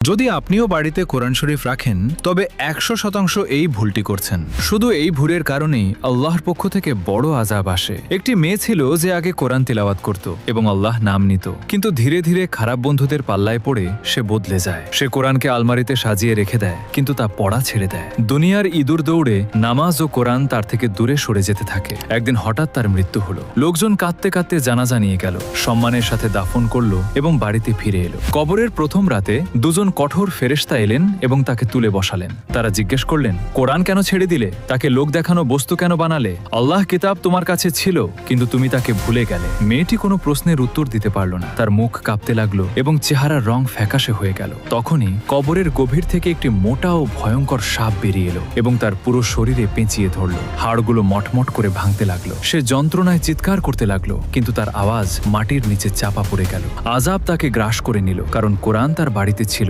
যদি আপনিও বাড়িতে কোরআন শরীফ রাখেন তবে 100% এই ভুলটি করছেন। শুধু এই ভুলের কারণেই আল্লাহর পক্ষ থেকে বড় আযাব আসে। একটি মেয়ে ছিল যে আগে কোরআন তিলাওয়াত করত এবং আল্লাহ নাম নিত, কিন্তু ধীরে ধীরে খারাপ বন্ধুদের পাল্লায় পড়ে সে বদলে যায়। সে কোরআনকে আলমারিতে সাজিয়ে রেখে দেয়, কিন্তু তা পড়া ছেড়ে দেয়। দুনিয়ার ইঁদুর দৌড়ে নামাজ ও কোরআন তার থেকে দূরে সরে যেতে থাকে। একদিন হঠাৎ তার মৃত্যু হলো। লোকজন কাঁদতে কাঁদতে জানাজা নিয়ে গেল, সম্মানের সাথে দাফন করলো এবং বাড়িতে ফিরে এলো। কবরের প্রথম রাতে দুজন কঠোর ফেরেশতা এলেন এবং তাকে তুলে বসালেন। তারা জিজ্ঞেস করলেন, কোরআন কেন ছেড়ে দিলে? তাকে লোক দেখানো বস্তু কেন বানালে? আল্লাহ কিতাব তোমার কাছে ছিল, কিন্তু তুমি তাকে ভুলে গেলে। মেয়েটি কোনো প্রশ্নের উত্তর দিতে পারল না। তার মুখ কাঁপতে লাগলো এবং চেহারার রং ফ্যাকাশে হয়ে গেল। তখনই কবরের গভীর থেকে একটি মোটা ও ভয়ঙ্কর সাপ বেরিয়ে এলো এবং তার পুরো শরীরে পেঁচিয়ে ধরল। হাড়গুলো মটমট করে ভাঙতে লাগলো। সে যন্ত্রণায় চিৎকার করতে লাগলো, কিন্তু তার আওয়াজ মাটির নিচে চাপা পড়ে গেল। আযাব তাকে গ্রাস করে নিল, কারণ কোরআন তার বাড়িতে ছিল,